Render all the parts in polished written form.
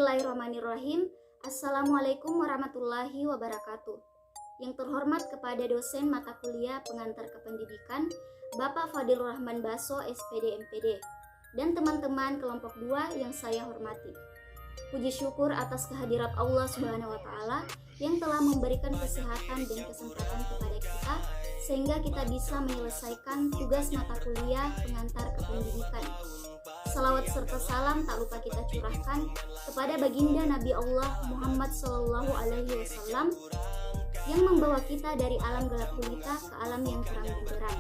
Bismillahirrahmanirrahim. Assalamualaikum warahmatullahi wabarakatuh. Yang terhormat kepada dosen mata kuliah pengantar kependidikan Bapak Fadilur Rahman Baso SPD MPD dan teman-teman kelompok 2 yang saya hormati. Puji syukur atas kehadirat Allah Subhanahu wa taala yang telah memberikan kesehatan dan kesempatan kepada kita sehingga kita bisa menyelesaikan tugas mata kuliah pengantar kependidikan. Salawat serta salam tak lupa kita curahkan kepada baginda Nabi Allah Muhammad SAW yang membawa kita dari alam gelap gulita ke alam yang terang benderang.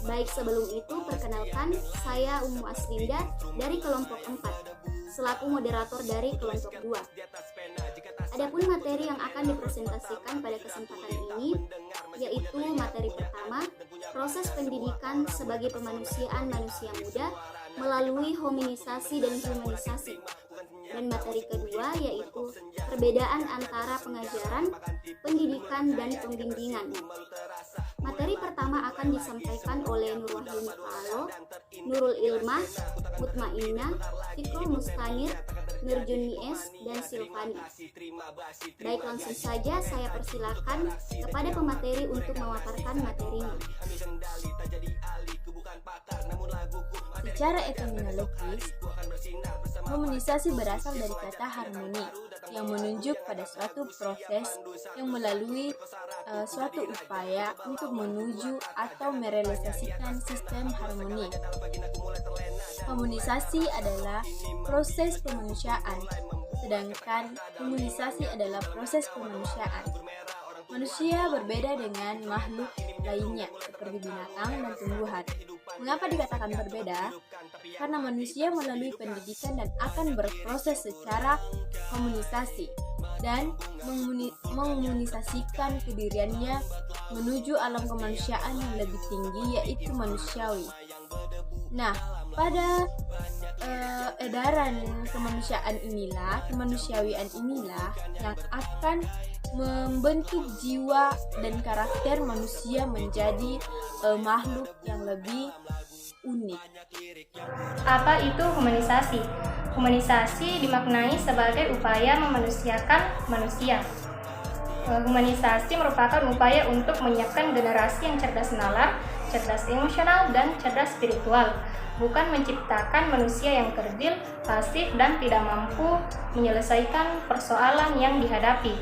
Baik, sebelum itu perkenalkan, saya Ummu Aslinda dari kelompok 4 selaku moderator dari kelompok 2. Adapun materi yang akan dipresentasikan pada kesempatan ini yaitu materi pertama, proses pendidikan sebagai pemanusiaan manusia muda melalui hominisasi dan humanisasi. Dan materi kedua yaitu perbedaan antara pengajaran, pendidikan, dan pembimbingan. Materi pertama akan disampaikan oleh Nur Wahyu Muta'alo, Nurul Ilmah, Mutmainnah, Fikrul Mustanir, Nurjun Mies, dan Silvani. Baik, langsung saja saya persilakan kepada pemateri untuk memaparkan materinya. Secara etimologis, hominisasi berasal dari kata harmoni yang menunjuk pada suatu proses yang melalui suatu upaya untuk menuju atau merealisasikan sistem harmoni. Hominisasi adalah proses pemanusiaan, sedangkan humanisasi adalah proses kemanusiaan. Manusia berbeda dengan makhluk lainnya seperti binatang dan tumbuhan. Mengapa dikatakan berbeda? Karena manusia melalui pendidikan dan akan berproses secara hominisasi dan mengunisasikan kediriannya menuju alam kemanusiaan yang lebih tinggi, yaitu manusiawi. Nah, pada edaran kemanusiawian inilah yang akan membentuk jiwa dan karakter manusia menjadi makhluk yang lebih unik. Apa itu humanisasi? Humanisasi dimaknai sebagai upaya memanusiakan manusia. Humanisasi merupakan upaya untuk menyiapkan generasi yang cerdas nalar, cerdas emosional, dan cerdas spiritual, bukan menciptakan manusia yang kerdil, pasif, dan tidak mampu menyelesaikan persoalan yang dihadapi.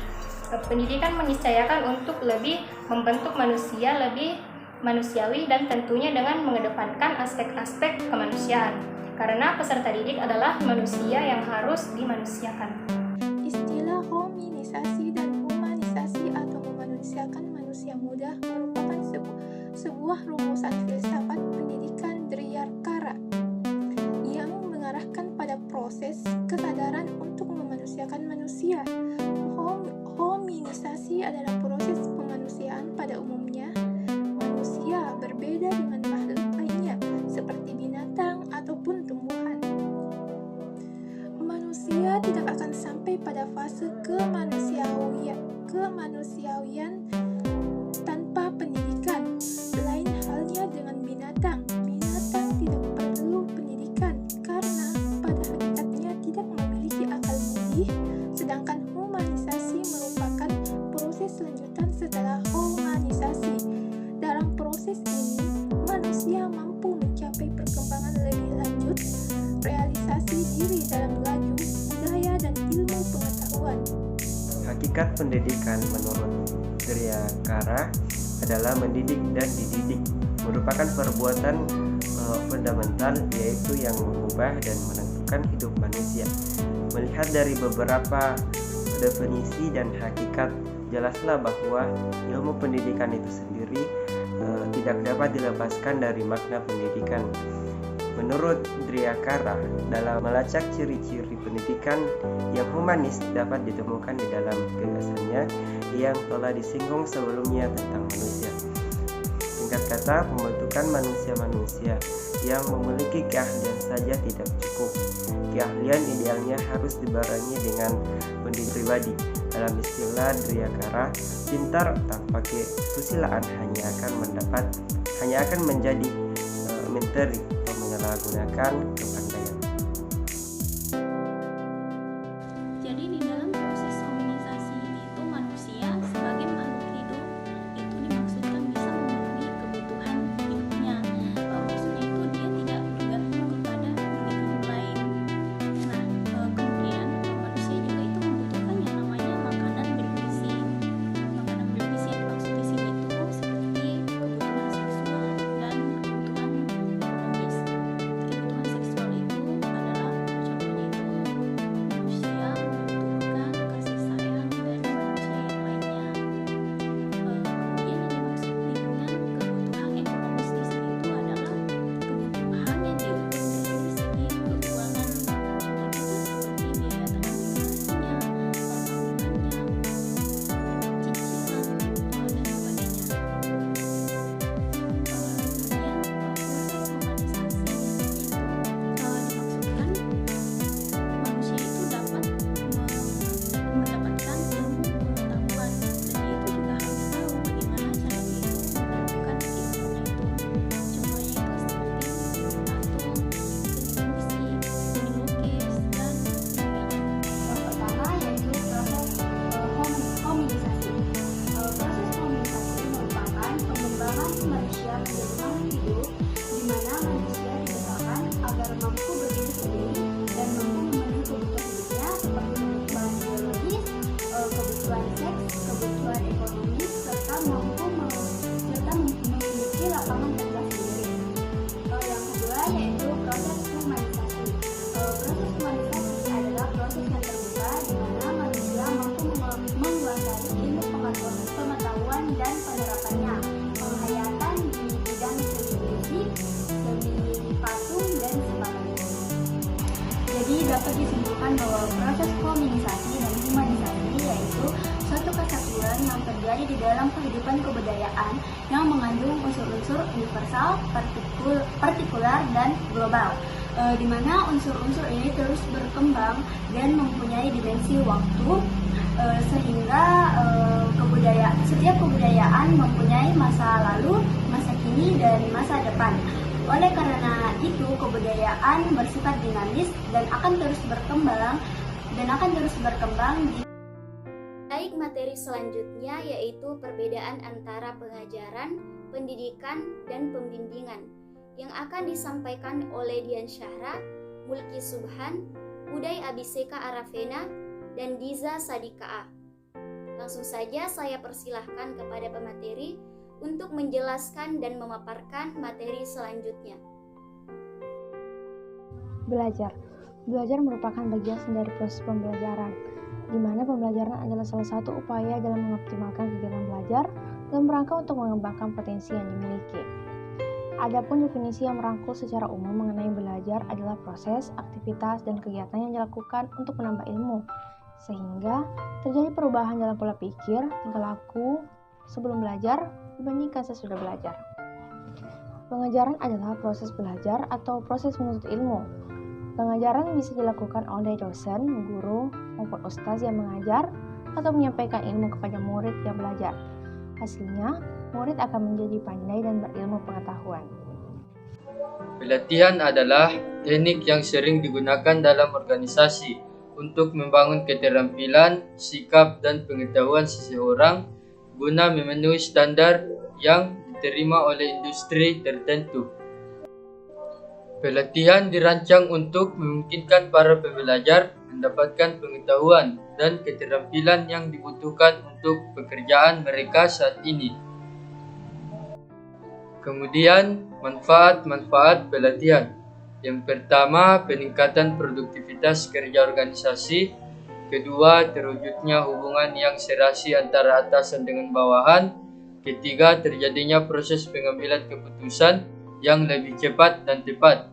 Pendidikan meniscayakan untuk lebih membentuk manusia lebih manusiawi dan tentunya dengan mengedepankan aspek-aspek kemanusiaan, karena peserta didik adalah manusia yang harus dimanusiakan. Istilah hominisasi dan humanisasi atau memanusiakan manusia muda merupakan sebuah rumusan filsafat pendidikan Dryakara yang mengarahkan pada proses kesadaran untuk memanusiakan manusia. Hominisasi adalah proses pemanusiaan pada umumnya. Manusia berbeda dengan makhluk lainnya seperti binatang ataupun tumbuhan. Manusia tidak akan sampai pada fase kemanusiawian tanpa pendidikan. Lain halnya dengan binatang. Binatang tidak perlu pendidikan karena pada hakikatnya tidak memiliki akal budi, sedangkan humanisasi merupakan proses lanjutan setelah humanisasi. Dalam proses ini, manusia mampu mencapai perkembangan lebih lanjut, realisasi diri dalam laju, budaya, dan ilmu pengetahuan. Hakikat pendidikan menurut Dryakara adalah mendidik dan dididik, merupakan perbuatan fundamental yaitu yang mengubah dan menentukan hidup manusia. Melihat dari beberapa definisi dan hakikat, jelaslah bahwa ilmu pendidikan itu sendiri tidak dapat dilepaskan dari makna pendidikan. Menurut Dryakara, dalam melacak ciri-ciri pendidikan yang humanis dapat ditemukan di dalam gagasannya yang telah disinggung sebelumnya tentang manusia. Singkat kata, pembentukan manusia-manusia yang memiliki keahlian saja tidak cukup. Keahlian idealnya harus dibarengi dengan pendidikan pribadi. Dalam istilah Dryakara, pintar tanpa kesusilaan hanya akan menjadi menteri atau menyalahgunakan kepandaian. sebagai makhluk hidup di mana manusia diciptakan agar mampu berdiri sendiri dan mampu memenuhi kebutuhan hidupnya seperti kebutuhan biologis, kebutuhan seks, kebutuhan ekonomi, serta memiliki lapangan kerja sendiri. Yang kedua yaitu proses humanisasi. Proses humanisasi adalah proses yang terbuka di mana manusia mampu menguasai ilmu pengetahuan dan penerapannya, penghayatan di bidang seni musik, seni patung, dan sebagainya. Jadi dapat disimpulkan bahwa proses humanisasi dan humanisasi yaitu suatu kesatuan yang terjadi di dalam kehidupan kebudayaan yang mengandung unsur-unsur universal, partikular, dan global, di mana unsur-unsur ini terus berkembang dan mempunyai dimensi waktu, sehingga setiap kebudayaan mempunyai masa lalu, masa kini, dan masa depan. Oleh karena itu, kebudayaan bersifat dinamis dan akan terus berkembang Baik, materi selanjutnya yaitu perbedaan antara pengajaran, pendidikan, dan pembimbingan yang akan disampaikan oleh Dian Syahra, Mulki Subhan, Uday Abiseka Arafena, dan Diza Sadika A. Langsung saja saya persilahkan kepada pemateri untuk menjelaskan dan memaparkan materi selanjutnya. Belajar merupakan bagian dari proses pembelajaran, di mana pembelajaran adalah salah satu upaya dalam mengoptimalkan kegiatan belajar dalam rangka untuk mengembangkan potensi yang dimiliki. Adapun definisi yang merangkul secara umum mengenai belajar adalah proses, aktivitas, dan kegiatan yang dilakukan untuk menambah ilmu, sehingga terjadi perubahan dalam pola pikir, tingkah laku sebelum belajar dibandingkan sesudah belajar. Pengajaran adalah proses belajar atau proses menuntut ilmu. Pengajaran bisa dilakukan oleh dosen, guru, maupun ustaz yang mengajar atau menyampaikan ilmu kepada murid yang belajar. Hasilnya, murid akan menjadi pandai dan berilmu pengetahuan. Pelatihan adalah teknik yang sering digunakan dalam organisasi untuk membangun keterampilan, sikap, dan pengetahuan seseorang guna memenuhi standar yang diterima oleh industri tertentu. Pelatihan dirancang untuk memungkinkan para pembelajar mendapatkan pengetahuan dan keterampilan yang dibutuhkan untuk pekerjaan mereka saat ini. Kemudian, manfaat-manfaat pelatihan. Yang pertama, peningkatan produktivitas kerja organisasi. Kedua, terwujudnya hubungan yang serasi antara atasan dengan bawahan. Ketiga, terjadinya proses pengambilan keputusan yang lebih cepat dan tepat.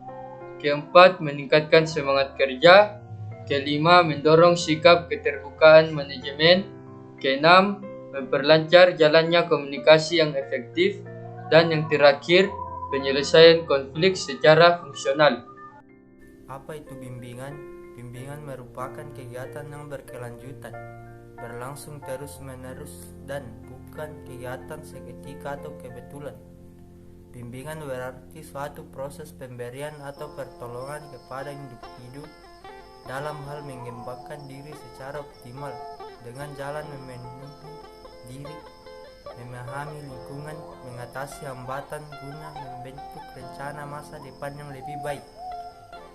Keempat, meningkatkan semangat kerja. Kelima, mendorong sikap keterbukaan manajemen. Keenam, memperlancar jalannya komunikasi yang efektif. Dan yang terakhir, penyelesaian konflik secara fungsional. Apa itu bimbingan? Bimbingan merupakan kegiatan yang berkelanjutan, berlangsung terus-menerus, dan bukan kegiatan seketika atau kebetulan. Bimbingan berarti suatu proses pemberian atau pertolongan kepada individu dalam hal mengembangkan diri secara optimal dengan jalan memenuhi diri, memahami lingkungan, mengatasi hambatan guna membentuk rencana masa depan yang lebih baik.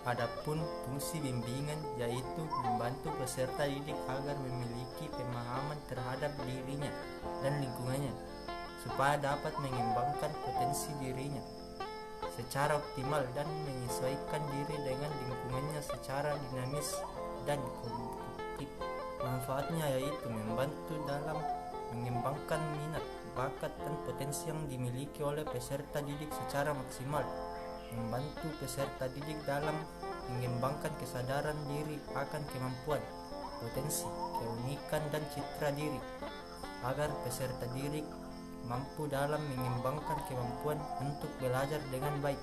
Adapun fungsi bimbingan yaitu membantu peserta didik agar memiliki pemahaman terhadap dirinya dan lingkungannya, supaya dapat mengembangkan potensi dirinya secara optimal dan menyesuaikan diri dengan lingkungannya secara dinamis dan kompetitif. Manfaatnya yaitu membantu dalam mengembangkan minat, bakat, dan potensi yang dimiliki oleh peserta didik secara maksimal, membantu peserta didik dalam mengembangkan kesadaran diri akan kemampuan, potensi, keunikan, dan citra diri, agar peserta didik mampu dalam mengembangkan kemampuan untuk belajar dengan baik.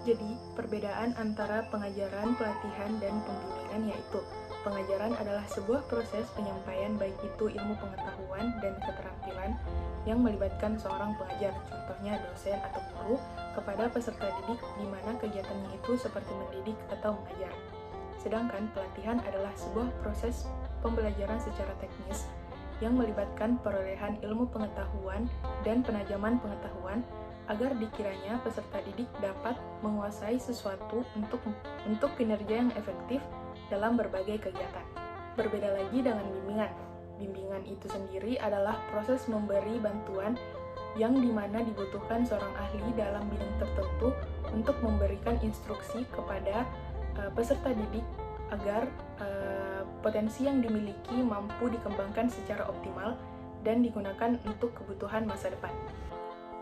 Jadi, perbedaan antara pengajaran, pelatihan, dan pembimbingan yaitu pengajaran adalah sebuah proses penyampaian baik itu ilmu pengetahuan dan keterampilan yang melibatkan seorang pengajar, contohnya dosen atau guru, kepada peserta didik di mana kegiatannya itu seperti mendidik atau mengajar. Sedangkan pelatihan adalah sebuah proses pembelajaran secara teknis yang melibatkan perolehan ilmu pengetahuan dan penajaman pengetahuan agar dikiranya peserta didik dapat menguasai sesuatu untuk kinerja yang efektif dalam berbagai kegiatan. Berbeda lagi dengan bimbingan. Bimbingan itu sendiri adalah proses memberi bantuan yang dimana dibutuhkan seorang ahli dalam bidang tertentu untuk memberikan instruksi kepada peserta didik agar potensi yang dimiliki mampu dikembangkan secara optimal dan digunakan untuk kebutuhan masa depan.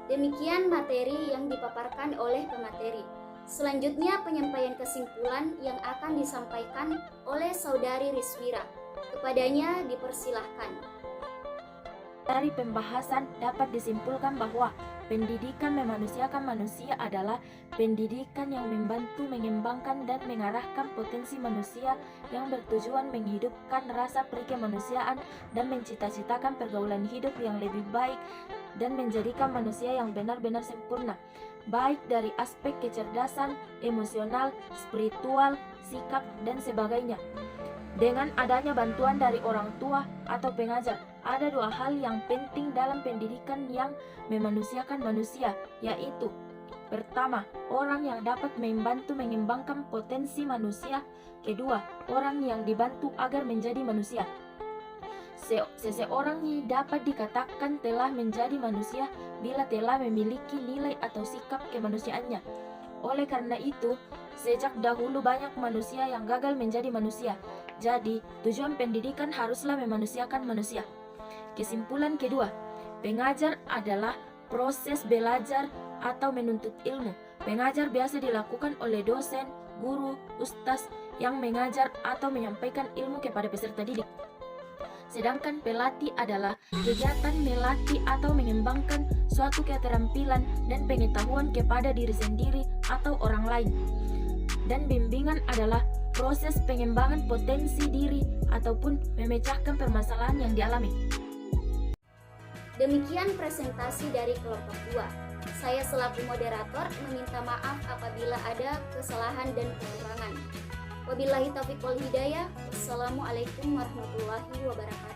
Demikian materi yang dipaparkan oleh pemateri. Selanjutnya penyampaian kesimpulan yang akan disampaikan oleh Saudari Rizwira. Kepadanya dipersilahkan. Dari pembahasan dapat disimpulkan bahwa pendidikan memanusiakan manusia adalah pendidikan yang membantu mengembangkan dan mengarahkan potensi manusia yang bertujuan menghidupkan rasa peri kemanusiaan dan mencita-citakan pergaulan hidup yang lebih baik dan menjadikan manusia yang benar-benar sempurna, baik dari aspek kecerdasan, emosional, spiritual, sikap, dan sebagainya. Dengan adanya bantuan dari orang tua atau pengajar, ada dua hal yang penting dalam pendidikan yang memanusiakan manusia, yaitu pertama, orang yang dapat membantu mengembangkan potensi manusia. Kedua, orang yang dibantu agar menjadi manusia. Seseorang dapat dikatakan telah menjadi manusia bila telah memiliki nilai atau sikap kemanusiaannya. Oleh karena itu, sejak dahulu banyak manusia yang gagal menjadi manusia. Jadi, tujuan pendidikan haruslah memanusiakan manusia. Kesimpulan kedua, pengajar adalah proses belajar atau menuntut ilmu. Pengajar biasa dilakukan oleh dosen, guru, ustaz yang mengajar atau menyampaikan ilmu kepada peserta didik. Sedangkan pelatih adalah kegiatan melatih atau mengembangkan suatu keterampilan dan pengetahuan kepada diri sendiri atau orang lain. Dan bimbingan adalah proses pengembangan potensi diri ataupun memecahkan permasalahan yang dialami. Demikian presentasi dari kelompok 2. Saya selaku moderator meminta maaf apabila ada kesalahan dan kekurangan. Wabillahi taufiq wal hidayah. Wassalamualaikum warahmatullahi wabarakatuh.